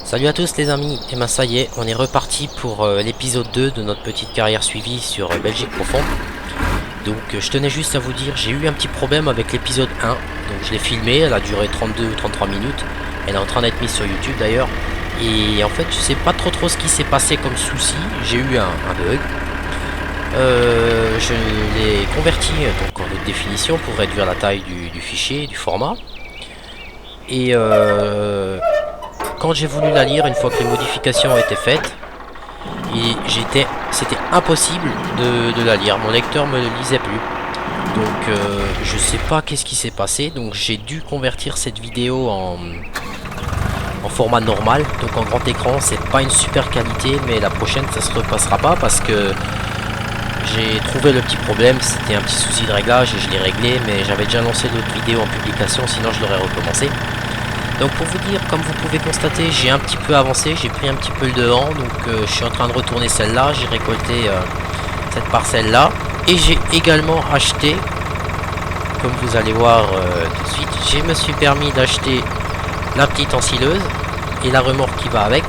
Salut à tous les amis, et ben ça y est, on est reparti pour l'épisode 2 de notre petite carrière suivie sur Belgique profonde. Donc je tenais juste à vous dire, j'ai eu un petit problème avec l'épisode 1, donc je l'ai filmé, elle a duré 32 ou 33 minutes, elle est en train d'être mise sur YouTube d'ailleurs, et en fait je sais pas trop ce qui s'est passé comme souci, j'ai eu un bug. Je l'ai converti donc en haute définition pour réduire la taille du fichier, du format, et quand j'ai voulu la lire, une fois que les modifications ont été faites, c'était impossible de la lire. Mon lecteur me le lisait plus. Donc je sais pas qu'est-ce qui s'est passé. Donc j'ai dû convertir cette vidéo en format normal, donc en grand écran. C'est pas une super qualité, mais la prochaine ça se repassera pas parce que j'ai trouvé le petit problème. C'était un petit souci de réglage et je l'ai réglé, mais j'avais déjà lancé d'autres vidéos en publication, sinon je l'aurais recommencé. Donc pour vous dire, comme vous pouvez constater, j'ai un petit peu avancé, j'ai pris un petit peu le devant, donc je suis en train de retourner celle-là, j'ai récolté cette parcelle-là, et j'ai également acheté, comme vous allez voir tout de suite, je me suis permis d'acheter la petite ensileuse et la remorque qui va avec,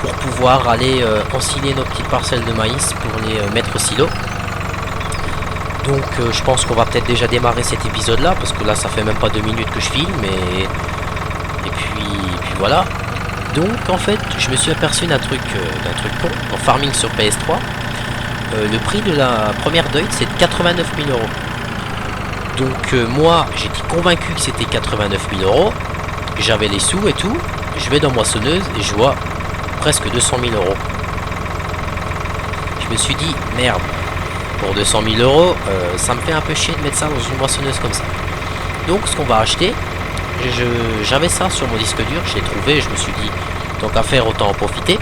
pour pouvoir aller ensiler nos petites parcelles de maïs pour les mettre au silo. Donc je pense qu'on va peut-être déjà démarrer cet épisode là, parce que là ça fait même pas 2 minutes que je filme, et puis voilà. Donc en fait je me suis aperçu d'un truc con, en farming sur PS3, le prix de la première deuil c'est de 89 000 euros. Donc moi j'étais convaincu que c'était 89 000 euros, j'avais les sous et tout, je vais dans moissonneuse et je vois presque 200 000 euros. Je me suis dit merde. Pour 200 000 euros, ça me fait un peu chier de mettre ça dans une moissonneuse comme ça. Donc ce qu'on va acheter, j'avais ça sur mon disque dur, je l'ai trouvé, je me suis dit, tant qu'à faire, autant en profiter.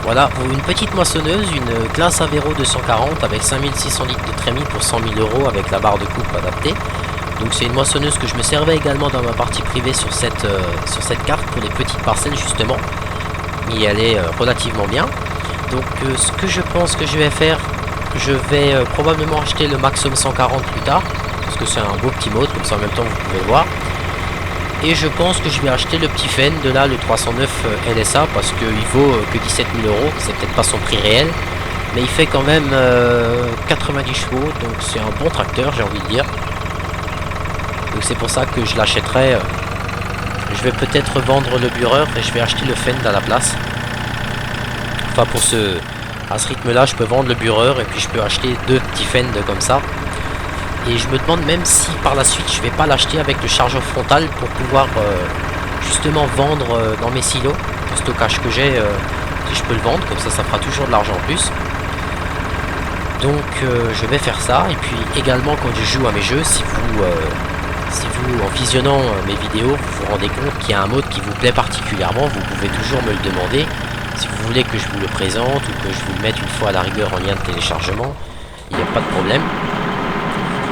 Voilà, une petite moissonneuse, une classe Avero 240 avec 5600 litres de trémie pour 100 000 euros avec la barre de coupe adaptée. Donc c'est une moissonneuse que je me servais également dans ma partie privée sur cette carte pour les petites parcelles justement. Et elle est relativement bien. Donc ce que je pense que je vais faire, je vais probablement acheter le Maxum 140 plus tard, parce que c'est un beau petit mode, comme ça en même temps vous pouvez le voir. Et je pense que je vais acheter le petit Fen de là, le 309 LSA, parce qu'il vaut que 17 000 euros, c'est peut-être pas son prix réel, mais il fait quand même 90 chevaux, donc c'est un bon tracteur, j'ai envie de dire. Donc c'est pour ça que je l'achèterai. Je vais peut-être vendre le bureur et je vais acheter le Fen à la place. Enfin à ce rythme là je peux vendre le bureur et puis je peux acheter 2 petits Fend comme ça. Et je me demande même si par la suite je vais pas l'acheter avec le chargeur frontal pour pouvoir justement vendre dans mes silos le stockage que j'ai, si je peux le vendre, comme ça ça fera toujours de l'argent en plus. Donc je vais faire ça. Et puis également quand je joue à mes jeux, si vous en visionnant mes vidéos vous vous rendez compte qu'il y a un mode qui vous plaît particulièrement, vous pouvez toujours me le demander. Si vous voulez que je vous le présente ou que je vous le mette une fois à la rigueur en lien de téléchargement, il n'y a pas de problème.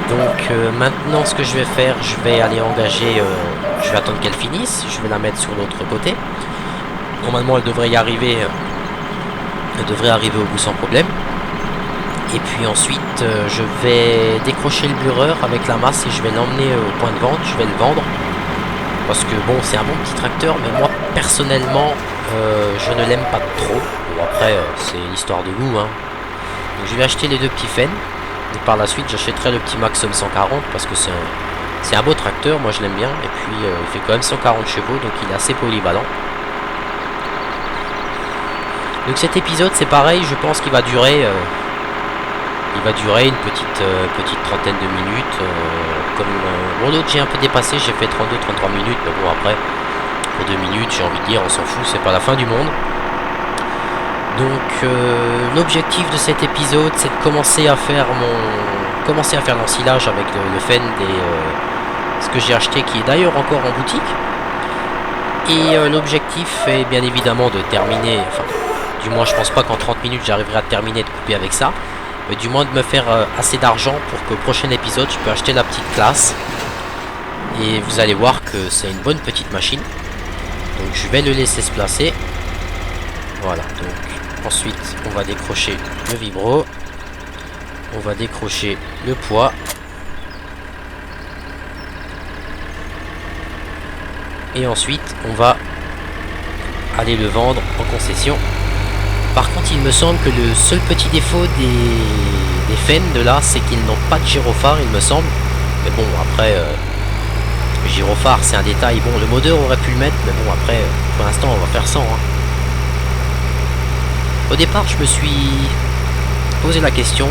Donc maintenant ce que je vais faire, je vais aller engager, je vais attendre qu'elle finisse, je vais la mettre sur l'autre côté. Normalement elle devrait y arriver, elle devrait arriver au bout sans problème. Et puis ensuite je vais décrocher le bureur avec la masse et je vais l'emmener au point de vente, je vais le vendre. Parce que bon c'est un bon petit tracteur, mais moi personnellement je ne l'aime pas trop. Bon après c'est une histoire de goût hein. Donc je vais acheter les 2 petits Fen. Et par la suite j'achèterai le petit Maxum 140 parce que c'est un beau tracteur, moi je l'aime bien. Et puis il fait quand même 140 chevaux, donc il est assez polyvalent. Donc cet épisode c'est pareil, je pense qu'il va durer une petite trentaine de minutes. Bon l'autre j'ai un peu dépassé, j'ai fait 32-33 minutes, mais bon après pour 2 minutes j'ai envie de dire on s'en fout, c'est pas la fin du monde. Donc l'objectif de cet épisode c'est de commencer à faire l'ensilage avec le Fen ce que j'ai acheté, qui est d'ailleurs encore en boutique. Et l'objectif est bien évidemment de terminer, enfin du moins je pense pas qu'en 30 minutes j'arriverai à terminer de couper avec ça, mais du moins de me faire assez d'argent pour que au prochain épisode je peux acheter la petite classe. Et vous allez voir que c'est une bonne petite machine. Donc je vais le laisser se placer. Voilà, donc ensuite on va décrocher le vibro, on va décrocher le poids, et ensuite on va aller le vendre en concession. Par contre, il me semble que le seul petit défaut des Fend là, c'est qu'ils n'ont pas de gyrophare, il me semble. Mais bon, après, le gyrophare, c'est un détail. Bon, le modeur aurait pu le mettre, mais bon, après, pour l'instant, on va faire sans. Hein. Au départ, je me suis posé la question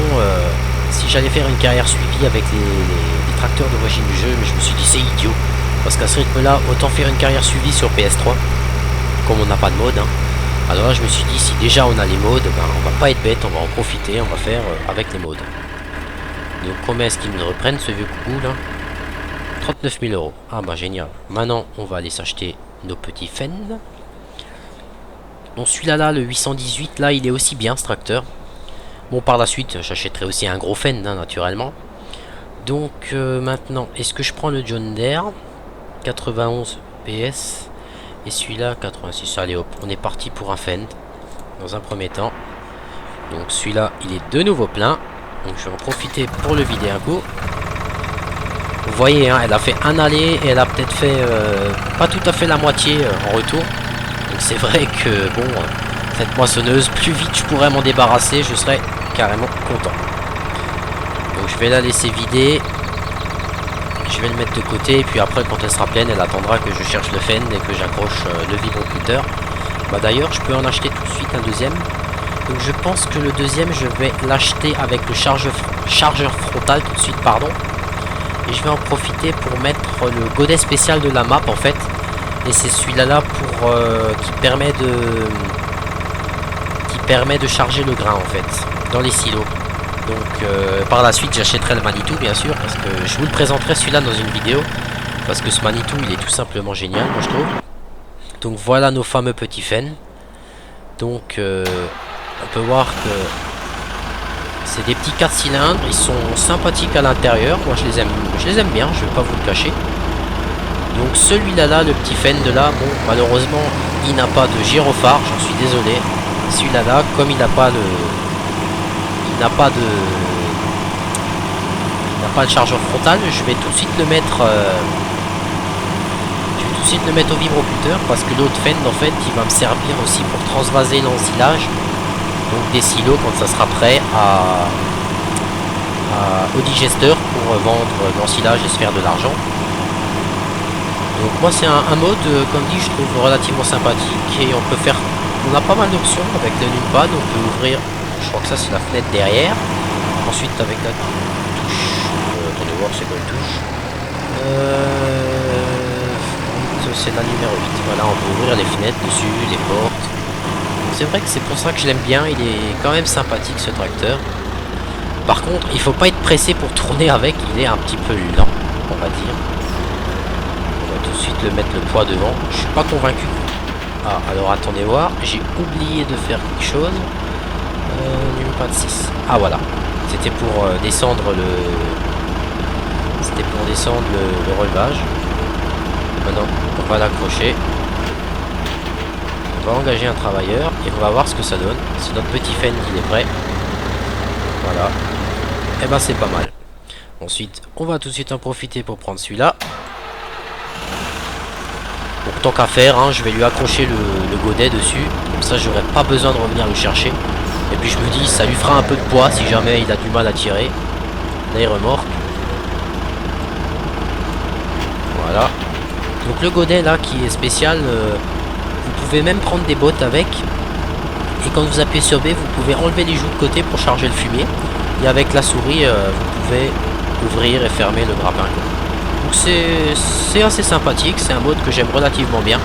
si j'allais faire une carrière suivie avec les tracteurs d'origine du jeu, mais je me suis dit, c'est idiot. Parce qu'à ce rythme-là, autant faire une carrière suivie sur PS3, comme on n'a pas de mode. Hein. Alors là, je me suis dit, si déjà on a les modes, ben, on va pas être bête, on va en profiter, on va faire avec les modes. Donc combien est-ce qu'ils me reprennent ce vieux coucou là? 39 000 euros. Ah bah génial. Maintenant, on va aller s'acheter nos petits Fend. Donc celui-là, là, le 818, là, il est aussi bien ce tracteur. Bon, par la suite, j'achèterai aussi un gros Fend, hein, naturellement. Donc maintenant, est-ce que je prends le John Deere 91 PS et celui-là 86. Allez hop, on est parti pour un Fend dans un premier temps. Donc celui-là, il est de nouveau plein. Donc je vais en profiter pour le vider un coup. Vous voyez, hein, elle a fait un aller et elle a peut-être fait pas tout à fait la moitié en retour. Donc c'est vrai que bon, cette moissonneuse, plus vite je pourrais m'en débarrasser, je serais carrément content. Donc je vais la laisser vider. Je vais le mettre de côté et puis après quand elle sera pleine, elle attendra que je cherche le Fend et que j'accroche le vibroculteur. Bah d'ailleurs, je peux en acheter tout de suite un deuxième. Donc je pense que le deuxième, je vais l'acheter avec le chargeur frontal tout de suite, pardon. Et je vais en profiter pour mettre le godet spécial de la map en fait. Et c'est celui-là pour qui permet de charger le grain en fait dans les silos. Donc par la suite j'achèterai le Manitou bien sûr, parce que je vous le présenterai celui-là dans une vidéo, parce que ce Manitou il est tout simplement génial moi je trouve. Donc voilà nos fameux petits Fend. Donc on peut voir que c'est des petits 4 cylindres, ils sont sympathiques à l'intérieur, moi je les aime bien, je vais pas vous le cacher. Donc celui-là là, le petit Fend là, bon malheureusement il n'a pas de gyrophare, j'en suis désolé. Celui-là là, comme il n'a pas de chargeur frontal, je vais tout de suite le mettre au vibroculteur, parce que l'autre Fend en fait il va me servir aussi pour transvaser l'ensilage, donc des silos quand ça sera prêt au digesteur pour vendre l'ensilage et se faire de l'argent. Donc moi c'est un mode comme dit je trouve relativement sympathique, et on a pas mal d'options avec le numpad. On peut ouvrir, je crois que ça c'est la fenêtre derrière, ensuite avec la touche, attendez voir c'est quoi une touche, c'est la numéro 8, voilà on peut ouvrir les fenêtres dessus, les portes. C'est vrai que c'est pour ça que je l'aime bien, il est quand même sympathique ce tracteur. Par contre il faut pas être pressé pour tourner avec, il est un petit peu lent on va dire. On va tout de suite le mettre le poids devant, je suis pas convaincu. Ah alors attendez voir, j'ai oublié de faire quelque chose. Numpad 6. Ah voilà, c'était pour descendre le relevage. Maintenant on va l'accrocher, on va engager un travailleur et on va voir ce que ça donne. Si notre petit Fend il est prêt, voilà, et ben c'est pas mal. Ensuite on va tout de suite en profiter pour prendre celui-là. Donc tant qu'à faire, hein, je vais lui accrocher le godet dessus, comme ça j'aurai pas besoin de revenir le chercher. Et puis je me dis ça lui fera un peu de poids si jamais il a du mal à tirer. Là il remorque. Voilà. Donc le godet là qui est spécial, vous pouvez même prendre des bottes avec. Et quand vous appuyez sur B, vous pouvez enlever les joues de côté pour charger le fumier. Et avec la souris, vous pouvez ouvrir et fermer le grappin. Donc c'est assez sympathique, c'est un mode que j'aime relativement bien.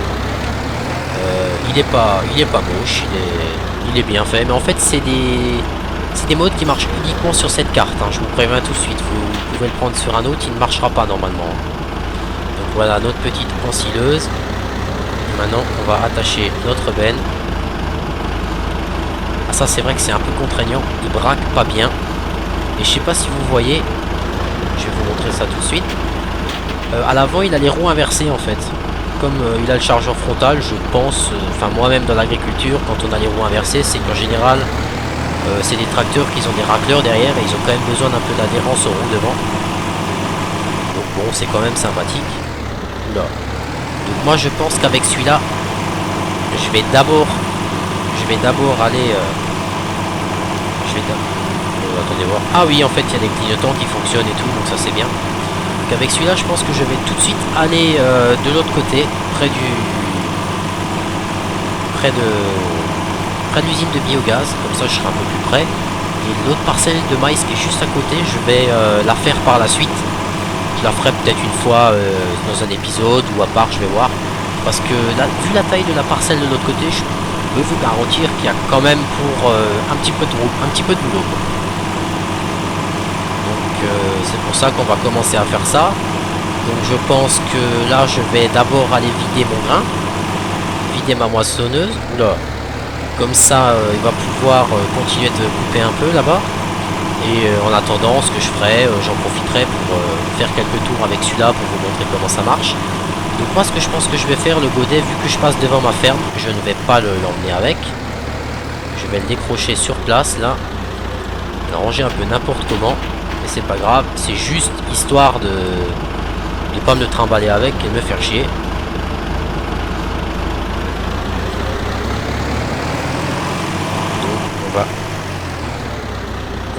Il est pas moche, il est bien fait. Mais en fait c'est des modes qui marchent uniquement sur cette carte, hein, je vous préviens tout de suite. Vous pouvez le prendre sur un autre, il ne marchera pas normalement. Donc voilà notre petite ensileuse. Maintenant on va attacher notre benne. Ah ça c'est vrai que c'est un peu contraignant, il braque pas bien. Et je sais pas si vous voyez, je vais vous montrer ça tout de suite. À l'avant il a les roues inversées en fait. Comme il a le chargeur frontal, je pense, enfin moi-même dans l'agriculture, quand on a les roues inversées, c'est qu'en général c'est des tracteurs qui ont des racleurs derrière et ils ont quand même besoin d'un peu d'adhérence aux roues devant. Donc bon, c'est quand même sympathique. Oula. Donc moi je pense qu'avec celui-là, je vais d'abord aller attendez voir. Ah oui, en fait il y a des clignotants qui fonctionnent et tout, donc ça c'est bien. Donc avec celui-là je pense que je vais tout de suite aller de l'autre côté, près de l'usine de biogaz, comme ça je serai un peu plus près. Et l'autre parcelle de maïs qui est juste à côté, je vais la faire par la suite. Je la ferai peut-être une fois dans un épisode ou à part, je vais voir. Parce que là, vu la taille de la parcelle de l'autre côté, je peux vous garantir qu'il y a quand même pour un petit peu de boulot, quoi. Donc c'est pour ça qu'on va commencer à faire ça. Donc je pense que là, je vais d'abord aller vider mon grain, vider ma moissonneuse. Oula. Comme ça, il va pouvoir continuer de couper un peu là-bas. Et en attendant, ce que je ferai, j'en profiterai pour faire quelques tours avec celui-là pour vous montrer comment ça marche. Donc moi, ce que je pense que je vais faire, le godet, vu que je passe devant ma ferme, je ne vais pas l'emmener avec. Je vais le décrocher sur place, là. Le ranger un peu n'importe comment. Mais c'est pas grave, c'est juste histoire de ne pas me le trimballer avec et de me faire chier.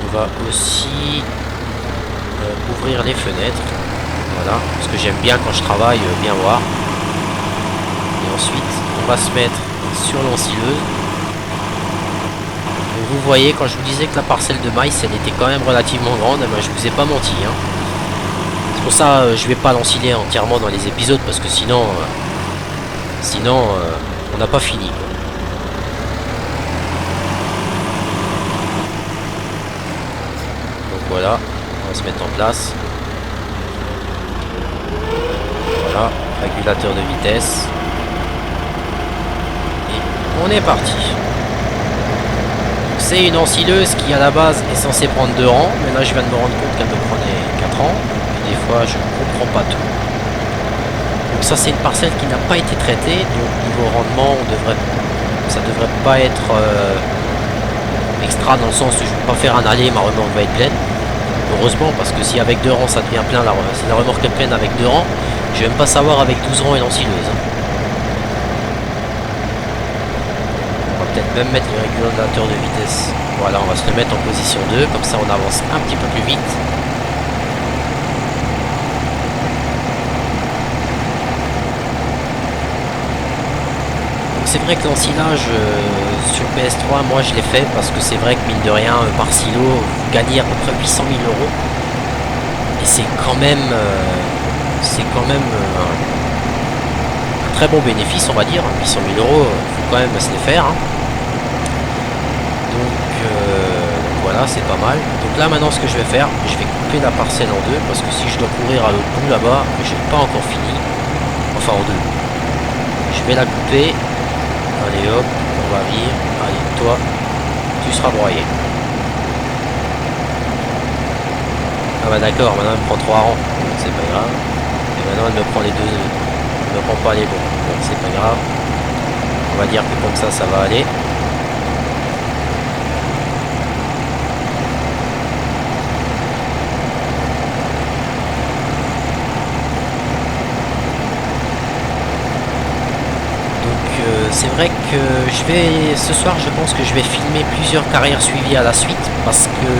On va aussi ouvrir les fenêtres, voilà, parce que j'aime bien quand je travaille bien voir. Et ensuite on va se mettre sur l'ensileuse. Vous voyez, quand je vous disais que la parcelle de maïs elle était quand même relativement grande, eh ben, je vous ai pas menti, hein. C'est pour ça je vais pas l'ensiler entièrement dans les épisodes, parce que sinon on n'a pas fini, quoi. Voilà, on va se mettre en place. Voilà, régulateur de vitesse. Et on est parti. C'est une ensileuse qui à la base est censée prendre 2 rangs, mais là je viens de me rendre compte qu'elle me prenait 4 rangs. Et des fois je ne comprends pas tout. Donc ça c'est une parcelle qui n'a pas été traitée, donc niveau rendement ça devrait pas être extra, dans le sens où je ne vais pas faire un aller, ma remorque va être pleine. Heureusement, parce que si avec 2 rangs ça devient plein, si la remorque est pleine avec 2 rangs, je vais même pas savoir avec 12 rangs et l'ensileuse. On va peut-être même mettre le régulateur de vitesse. Voilà, on va se le mettre en position 2, comme ça on avance un petit peu plus vite. C'est vrai que l'ensilage sur PS3, moi je l'ai fait parce que c'est vrai que mine de rien, par silo, vous gagnez à peu près 800 000 euros. Et c'est quand même, un très bon bénéfice, on va dire. 800 000 euros, il faut quand même se les faire, hein. Donc voilà, c'est pas mal. Donc là maintenant ce que je vais faire, je vais couper la parcelle en deux, parce que si je dois courir à l'autre bout là-bas, j'ai pas encore fini. Enfin en deux. Je vais la couper. Allez hop, on va venir. Allez, toi, tu seras broyé. Ah bah d'accord, maintenant elle me prend 3 rangs, c'est pas grave. Et maintenant elle me prend les deux, elle me prend pas les bons, donc c'est pas grave. On va dire que comme ça va aller. C'est vrai que ce soir je pense que je vais filmer plusieurs carrières suivies à la suite, parce que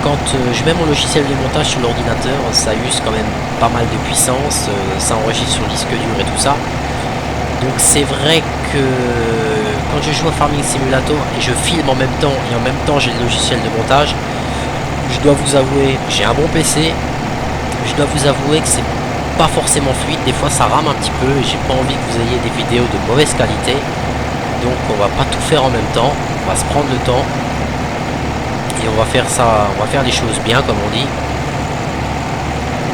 quand je mets mon logiciel de montage sur l'ordinateur, ça use quand même pas mal de puissance, ça enregistre sur disque dur et tout ça. Donc c'est vrai que quand je joue à Farming Simulator et je filme en même temps, et en même temps j'ai le logiciel de montage, je dois vous avouer, j'ai un bon PC, je dois vous avouer que c'est pas forcément fluide, des fois ça rame un petit peu et j'ai pas envie que vous ayez des vidéos de mauvaise qualité. Donc on va pas tout faire en même temps, on va se prendre le temps et on va faire ça, on va faire les choses bien comme on dit.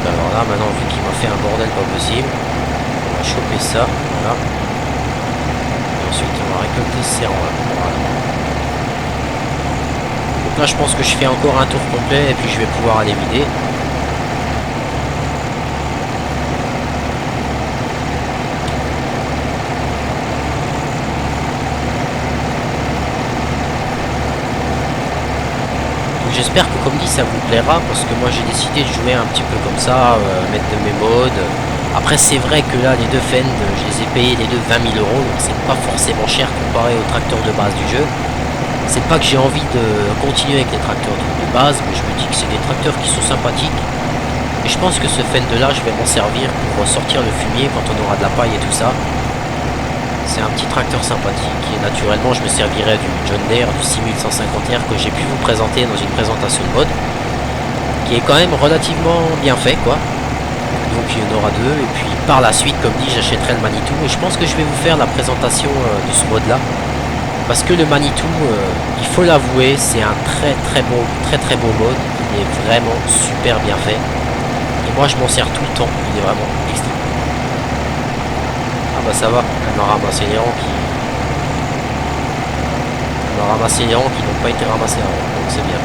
Alors là maintenant, vu qu'il m'a fait un bordel pas possible, on va choper ça, voilà. Et ensuite on va récolter ces rangs là. Voilà. Donc là je pense que je fais encore un tour complet et puis je vais pouvoir aller vider. J'espère que comme dit ça vous plaira, parce que moi j'ai décidé de jouer un petit peu comme ça, mettre de mes modes, Après c'est vrai que là les deux Fend, je les ai payés les deux 20 000 euros, donc c'est pas forcément cher comparé aux tracteurs de base du jeu. C'est pas que j'ai envie de continuer avec les tracteurs de base, mais je me dis que c'est des tracteurs qui sont sympathiques. Et je pense que ce Fend là, je vais m'en servir pour sortir le fumier quand on aura de la paille et tout ça. C'est un petit tracteur sympathique et naturellement je me servirai du John Deere, du 6150R que j'ai pu vous présenter dans une présentation de mode, qui est quand même relativement bien fait quoi. Donc il y en aura deux et puis par la suite comme dit j'achèterai le Manitou et je pense que je vais vous faire la présentation de ce mode là. Parce que le Manitou, il faut l'avouer, c'est un très beau mode, il est vraiment super bien fait. Et moi je m'en sers tout le temps, il est vraiment extrêmement. Ah bah ça va, elle m'a ramassé les rangs qui... Elle m'a ramassé les rangs qui n'ont pas été ramassés avant, donc c'est bien.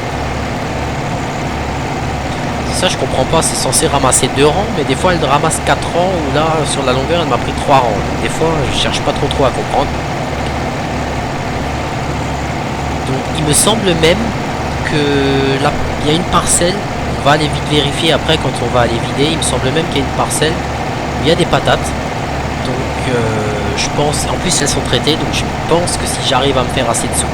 Ça je comprends pas, c'est censé ramasser 2 rangs, mais des fois elle ramasse 4 rangs, ou là sur la longueur elle m'a pris 3 rangs. Donc, des fois je cherche pas trop à comprendre. Donc il me semble même que là, il y a une parcelle, on va aller vite vérifier après quand on va aller vider, il me semble même qu'il y a une parcelle où il y a des patates. Donc je pense, en plus elles sont traitées, donc je pense que si j'arrive à me faire assez de sous,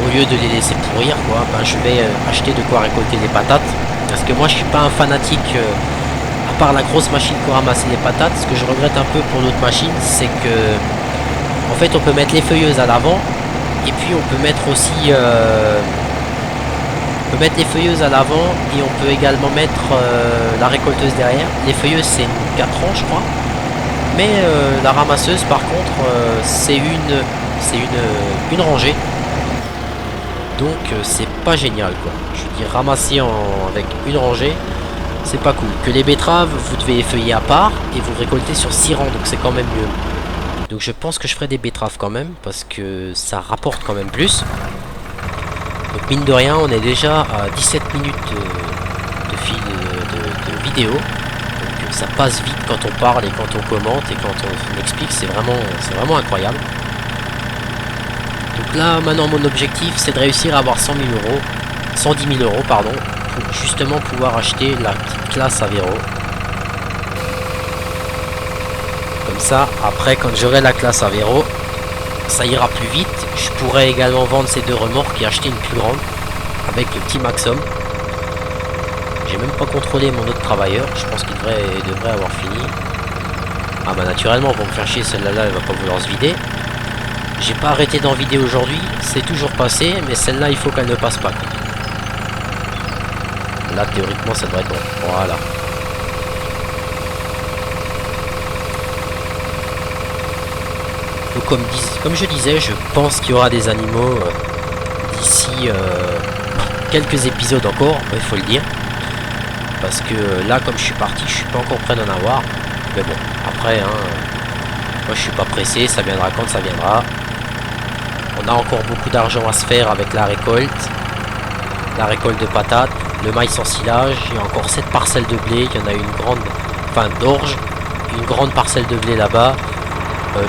au lieu de les laisser pourrir, quoi, ben, je vais acheter de quoi récolter des patates. Parce que moi je suis pas un fanatique, à part la grosse machine pour ramasser les patates. Ce que je regrette un peu pour l'autre machine, c'est que en fait on peut mettre les feuilleuses à l'avant. Et puis on peut mettre aussi les feuilleuses à l'avant et on peut également mettre la récolteuse derrière. Les feuilleuses c'est 4 rangs je crois. Mais la ramasseuse par contre c'est une rangée. Donc c'est pas génial quoi. Je veux dire ramasser avec une rangée, c'est pas cool. Que les betteraves vous devez effeuiller à part et vous récoltez sur 6 rangs, donc c'est quand même mieux. Donc je pense que je ferai des betteraves quand même, parce que ça rapporte quand même plus. Donc mine de rien, on est déjà à 17 minutes de fil de vidéo. Donc ça passe vite quand on parle et quand on commente et quand on explique, c'est vraiment incroyable. Donc là, maintenant mon objectif, c'est de réussir à avoir 110 000 euros, pardon, pour justement pouvoir acheter la petite classe Avero. Comme ça, après, quand j'aurai la classe Avero, ça ira plus vite. Je pourrais également vendre ces 2 remorques et acheter une plus grande avec le petit Maxum. J'ai même pas contrôlé mon autre travailleur. Je pense qu'il devrait avoir fini. Ah bah naturellement, pour me faire chier, celle-là, elle va pas vouloir se vider. J'ai pas arrêté d'en vider aujourd'hui. C'est toujours passé, mais celle-là, il faut qu'elle ne passe pas. Là, théoriquement, ça devrait être bon. Voilà. Donc comme je disais, je pense qu'il y aura des animaux d'ici quelques épisodes encore, il faut le dire. Parce que là, comme je suis parti, je suis pas encore prêt d'en avoir. Mais bon, après, hein, moi je suis pas pressé, ça viendra quand ça viendra. On a encore beaucoup d'argent à se faire avec la récolte de patates, le maïs en silage. Il y a encore 7 parcelles de blé, il y en a une grande, enfin d'orge, une grande parcelle de blé là-bas.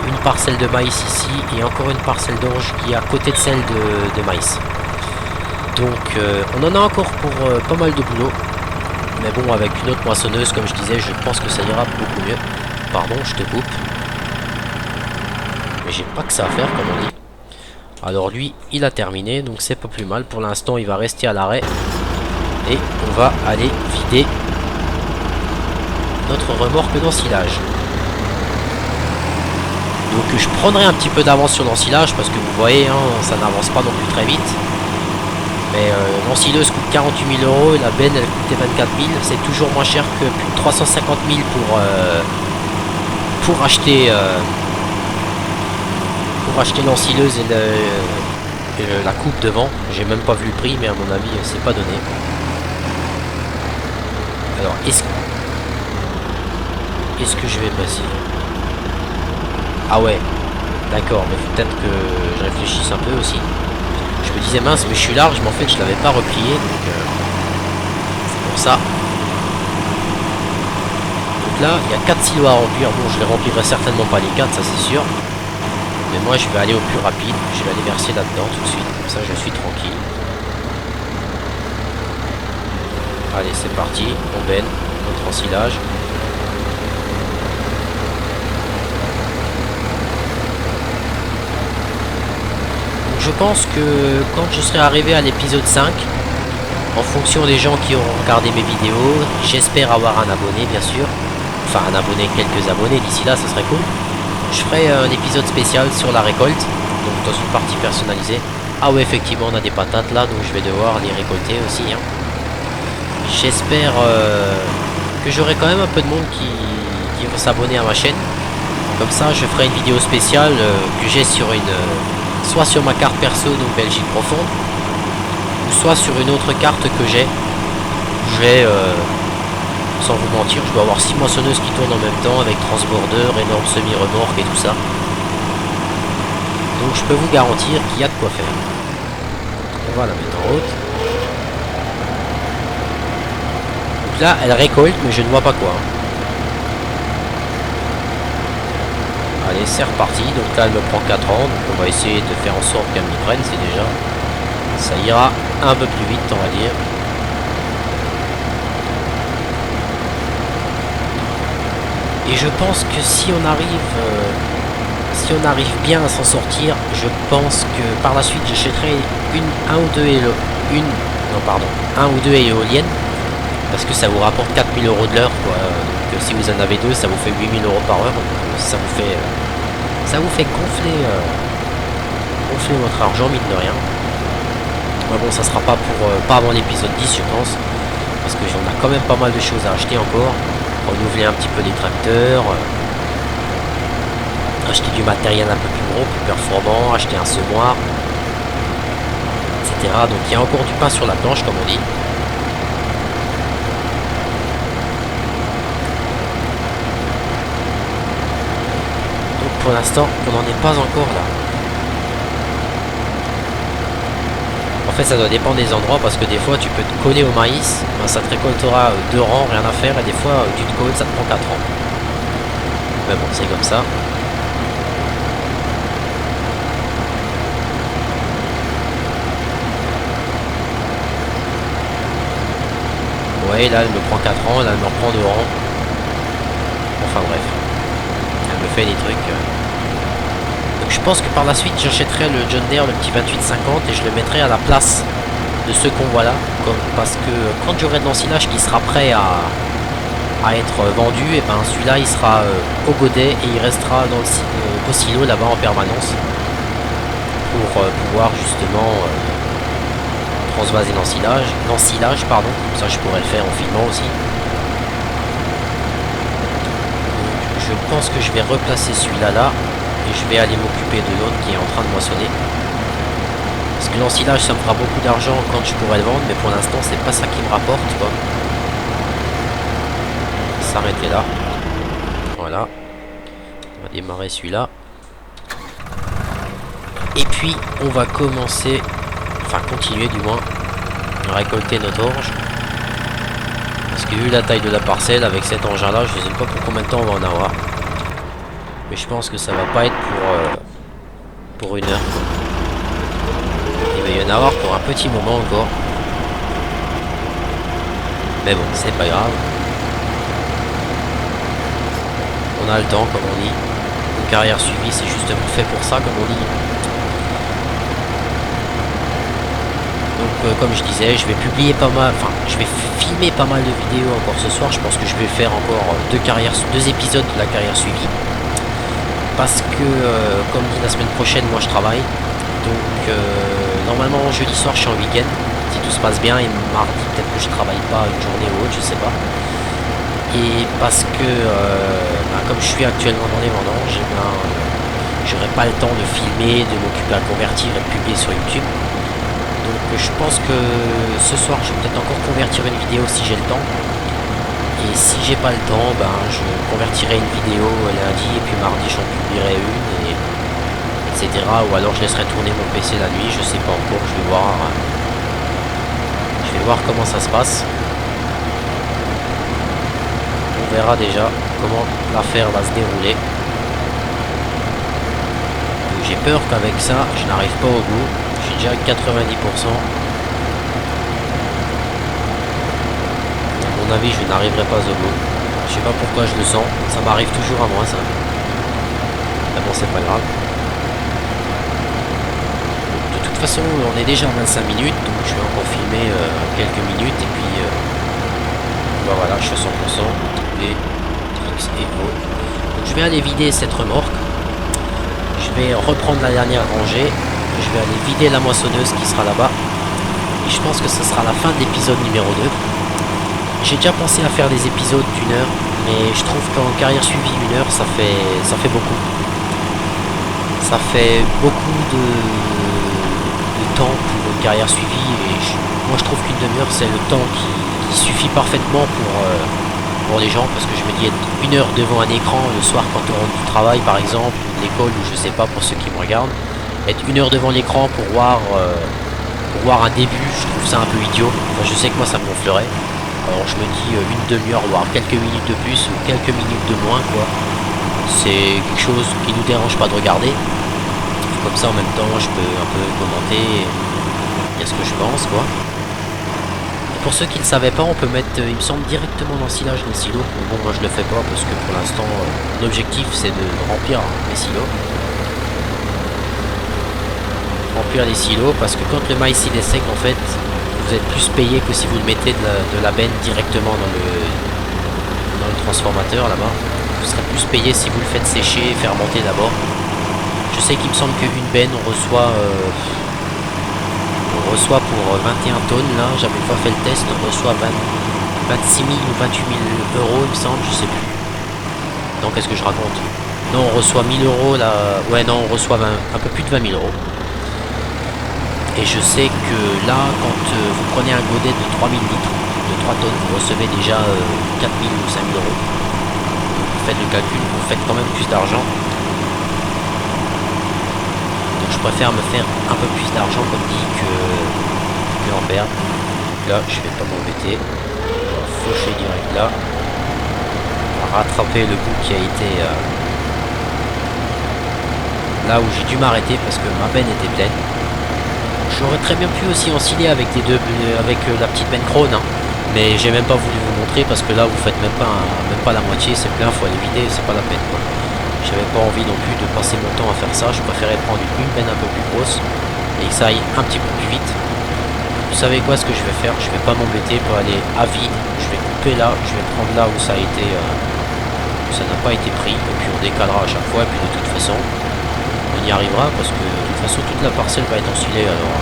Une parcelle de maïs ici et encore une parcelle d'orge qui est à côté de celle de maïs. Donc on en a encore pour pas mal de boulot. Mais bon, avec une autre moissonneuse, comme je disais, je pense que ça ira beaucoup mieux. Pardon, je te coupe. Mais j'ai pas que ça à faire, comme on dit. Alors lui, il a terminé, donc c'est pas plus mal. Pour l'instant, il va rester à l'arrêt. Et on va aller vider notre remorque d'ensilage. Donc je prendrai un petit peu d'avance sur l'ensilage parce que vous voyez, hein, ça n'avance pas non plus très vite. Mais l'ensileuse coûte 48 000 euros et la benne elle coûtait 24 000. C'est toujours moins cher que plus de 350 000 pour acheter l'ensileuse et la coupe devant. J'ai même pas vu le prix, mais à mon avis c'est pas donné. Alors est-ce que je vais passer? Ah ouais, d'accord, mais faut peut-être que je réfléchisse un peu aussi. Je me disais mince, mais je suis large, mais en fait je l'avais pas replié, donc c'est pour ça. Donc là, il y a 4 silos à remplir. Bon, je les remplirai certainement pas les 4, ça c'est sûr. Mais moi je vais aller au plus rapide, je vais aller verser là-dedans tout de suite, comme ça je suis tranquille. Allez, c'est parti, on benne notre ensilage. je pense que quand je serai arrivé à l'épisode 5, en fonction des gens qui auront regardé mes vidéos, j'espère avoir un abonné bien sûr. Enfin un abonné, quelques abonnés d'ici là, ça serait cool. Je ferai un épisode spécial sur la récolte, donc dans une partie personnalisée. Ah ouais, effectivement on a des patates là, donc je vais devoir les récolter aussi. Hein. J'espère que j'aurai quand même un peu de monde qui va s'abonner à ma chaîne. Comme ça je ferai une vidéo spéciale que j'ai sur une... soit sur ma carte perso, donc Belgique profonde, ou soit sur une autre carte que j'ai. Je vais, sans vous mentir, je dois avoir 6 moissonneuses qui tournent en même temps avec transborder, énorme semi-remorque et tout ça. Donc je peux vous garantir qu'il y a de quoi faire. On va la mettre en route. Donc là elle récolte mais je ne vois pas quoi. Allez, c'est reparti. Donc là elle me prend 4 ans, donc on va essayer de faire en sorte qu'elle m'y prenne, c'est déjà... ça ira un peu plus vite on va dire. Et je pense que si on arrive bien à s'en sortir, je pense que par la suite j'achèterai un ou deux éoliennes, parce que ça vous rapporte 4000 € de l'heure quoi. Donc si vous en avez deux, ça vous fait 8000 € par heure, donc ça vous fait gonfler votre argent mine de rien. Mais bon, ça sera pas avant l'épisode 10 je pense, parce que j'en ai quand même pas mal de choses à acheter encore. Renouveler un petit peu les tracteurs, acheter du matériel un peu plus gros, plus performant, acheter un semoir, etc. Donc il y a encore du pain sur la planche comme on dit. Donc pour l'instant on n'en est pas encore là. En fait ça doit dépendre des endroits, parce que des fois tu peux te coller au maïs, ben, ça te récoltera 2 rangs, rien à faire, et des fois tu te colles, ça te prend 4 rangs. Mais bon, c'est comme ça. Ouais, là elle me prend 4 rangs, là elle me reprend 2 rangs. Enfin bref, elle me fait des trucs. Donc je pense que par la suite j'achèterai le John Deere, le petit 2850, et je le mettrai à la place de ce qu'on voit là, parce que quand j'aurai de l'ensilage qui sera prêt à être vendu, et ben celui-là il sera au godet et il restera dans au silo là-bas en permanence pour pouvoir justement transvaser l'ensilage pardon, comme ça je pourrais le faire en filmant aussi. Donc, je pense que je vais replacer celui-là là, et je vais aller m'occuper de l'autre qui est en train de moissonner. Parce que l'ensilage ça me fera beaucoup d'argent quand je pourrai le vendre, mais pour l'instant c'est pas ça qui me rapporte quoi. S'arrêter là. Voilà. On va démarrer celui-là. Et puis on va commencer, enfin continuer du moins, à récolter notre orge. Parce que vu la taille de la parcelle, avec cet engin là, je ne sais pas pour combien de temps on va en avoir. Mais je pense que ça va pas être pour une heure. Il va y en avoir pour un petit moment encore. Mais bon, c'est pas grave. On a le temps, comme on dit. Une carrière suivie, c'est justement fait pour ça, comme on dit. Donc, comme je disais, je vais publier pas mal, enfin, je vais filmer pas mal de vidéos encore ce soir. Je pense que je vais faire encore deux épisodes de la carrière suivie. Parce que, comme dit la semaine prochaine, moi je travaille. Donc, normalement, jeudi soir, je suis en week-end. Si tout se passe bien, et mardi, peut-être que je travaille pas une journée ou autre, je sais pas. Et parce que, comme je suis actuellement dans les vendanges, j'aurai pas le temps de filmer, de m'occuper à convertir et de publier sur YouTube. Donc, je pense que ce soir, je vais peut-être encore convertir une vidéo si j'ai le temps. Et si j'ai pas le temps, je convertirai une vidéo lundi et puis mardi j'en publierai une, etc. Ou alors je laisserai tourner mon PC la nuit, je sais pas encore, je vais voir. Je vais voir comment ça se passe. On verra déjà comment l'affaire va se dérouler. J'ai peur qu'avec ça, je n'arrive pas au bout. J'ai déjà 90%. À mon avis, je n'arriverai pas au bout. Je sais pas pourquoi je le sens. Ça m'arrive toujours à moi, ça. Mais bon, c'est pas grave. De toute façon, on est déjà à 25 minutes, donc je vais encore filmer quelques minutes et puis bah voilà, je suis à 100%. Et X et O. Donc je vais aller vider cette remorque. Je vais reprendre la dernière rangée. Je vais aller vider la moissonneuse qui sera là-bas. Et je pense que ce sera la fin de l'épisode numéro 2. J'ai déjà pensé à faire des épisodes d'1 heure, mais je trouve qu'en carrière suivie 1 heure, ça fait beaucoup. Ça fait beaucoup de temps pour une carrière suivie. Et moi je trouve qu'une demi-heure c'est le temps qui suffit parfaitement pour les gens, parce que je me dis être 1 heure devant un écran le soir quand on rentre du travail par exemple, ou de l'école, ou je sais pas pour ceux qui me regardent, être 1 heure devant l'écran pour voir un début, je trouve ça un peu idiot. Enfin, je sais que moi ça me gonflerait. Alors je me dis une demi-heure, voire quelques minutes de plus ou quelques minutes de moins, quoi. C'est quelque chose qui nous dérange pas de regarder. Et comme ça en même temps je peux un peu commenter ce que je pense, quoi. Et pour ceux qui ne savaient pas, on peut mettre, il me semble, directement dans le silage dans le silo. Mais bon, moi je le fais pas parce que pour l'instant mon objectif c'est de remplir mes silos. Remplir les silos, parce que quand le maïs il est sec, en fait vous êtes plus payé que si vous le mettez de la benne directement dans le transformateur là-bas. Vous serez plus payé si vous le faites sécher et fermenter d'abord. Je sais qu'il me semble qu'une benne on reçoit pour 21 tonnes, là j'avais une fois fait le test, on reçoit 26 000 ou 28 000 euros il me semble, je sais plus. Non, qu'est-ce que je raconte? Non, on reçoit 1000 euros là, ouais non, on reçoit un peu plus de 20 000 euros. Et je sais que là, quand vous prenez un godet de 3000 litres, de 3 tonnes, vous recevez déjà 4000 ou 5000 euros. Vous faites le calcul, vous faites quand même plus d'argent. Donc je préfère me faire un peu plus d'argent, comme dit, que en perdre. Là, je vais pas m'embêter. Je vais faucher direct là. Rattraper le bout qui a été là où j'ai dû m'arrêter parce que ma benne était pleine. J'aurais très bien pu aussi enfiler avec avec la petite benne Krone, hein. Mais j'ai même pas voulu vous montrer parce que là vous faites même pas la moitié, c'est plein, faut aller vider, c'est pas la peine, quoi. J'avais pas envie non plus de passer mon temps à faire ça, je préférais prendre une benne un peu plus grosse et que ça aille un petit peu plus vite. Vous savez quoi, ce que je vais faire, je vais pas m'embêter pour aller à vide, je vais couper là, je vais prendre là où ça a été où ça n'a pas été pris, et puis on décalera à chaque fois, et puis de toute façon on y arrivera parce que de toute façon toute la parcelle va être enfilée, alors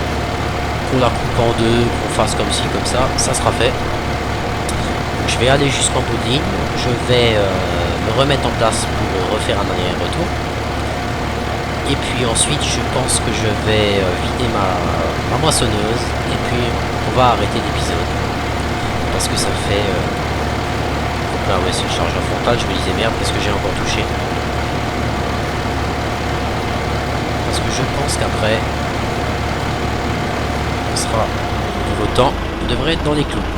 qu'on la coupe en deux, qu'on fasse comme ci, comme ça sera fait. Donc, je vais aller jusqu'en bout de ligne, je vais me remettre en place pour refaire un dernier retour. Et puis ensuite je pense que je vais vider ma moissonneuse, et puis on va arrêter l'épisode. Parce que ça fait... Là ouais, c'est le chargeur frontal, je me disais merde, qu'est-ce que j'ai encore touché? Parce que je pense qu'après on sera niveau temps, on devrait être dans les clous.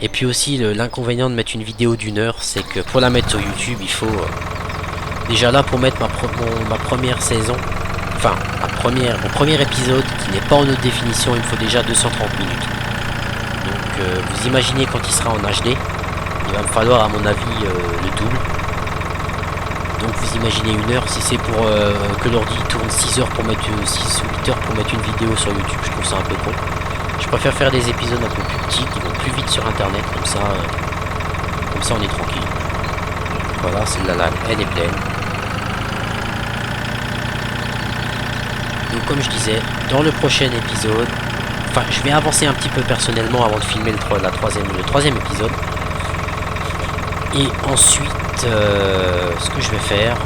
Et puis aussi l'inconvénient de mettre une vidéo d'1 heure, c'est que pour la mettre sur YouTube il faut déjà là, pour mettre ma première saison, enfin mon premier épisode qui n'est pas en haute définition, il me faut déjà 230 minutes. Donc vous imaginez quand il sera en HD, il va me falloir à mon avis le double. Donc vous imaginez 1 heure, si c'est pour que l'ordi tourne 6 heures pour mettre 6 ou 8 heures pour mettre une vidéo sur YouTube, je trouve ça un peu con. Je préfère faire des épisodes un peu plus petits qui vont plus vite sur internet, comme ça on est tranquille. Voilà, celle-là là, elle est pleine. Donc comme je disais, dans le prochain épisode, enfin je vais avancer un petit peu personnellement avant de filmer le troisième épisode. Et ensuite, ce que je vais faire,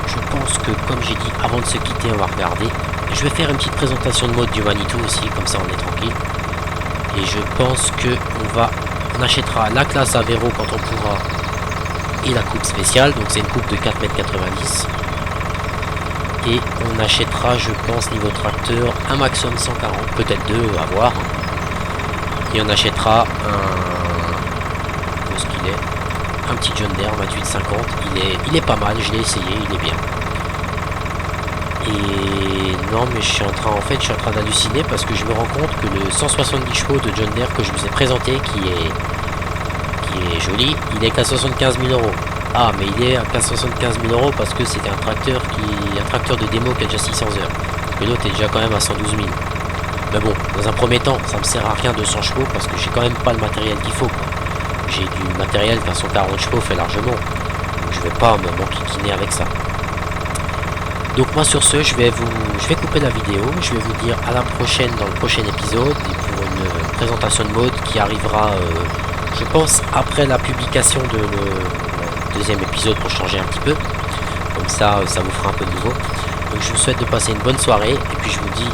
je pense que comme j'ai dit, avant de se quitter, on va regarder. Je vais faire une petite présentation de mode du Manitou aussi, comme ça on est tranquille. Et je pense que on achètera la classe Avero quand on pourra, et la coupe spéciale, donc c'est une coupe de 4,90 m. Et on achètera, je pense, niveau tracteur, un Maxon 140, peut-être deux, à voir. Et on achètera un petit John Deere 2850. Il est pas mal, je l'ai essayé, il est bien. Et non, mais je suis en train d'halluciner parce que je me rends compte que le 170 chevaux de John Deere que je vous ai présenté, qui est joli, il est qu'à 75 000 euros. Ah, mais il est à 75 000 euros parce que c'était un tracteur de démo qui a déjà 600 heures. alors que l'autre est déjà quand même à 112 000. Mais bon, dans un premier temps, ça me sert à rien 200 chevaux parce que j'ai quand même pas le matériel qu'il faut, quoi. J'ai du matériel qu'un 140 chevaux fait largement, donc je vais pas me m'enquiquiner avec ça. Donc moi sur ce, je vais couper la vidéo, je vais vous dire à la prochaine dans le prochain épisode et pour une présentation de mode qui arrivera, je pense, après la publication de le deuxième épisode pour changer un petit peu. Comme ça, ça vous fera un peu de nouveau. Donc je vous souhaite de passer une bonne soirée et puis je vous dis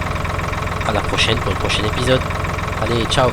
à la prochaine pour le prochain épisode. Allez, ciao!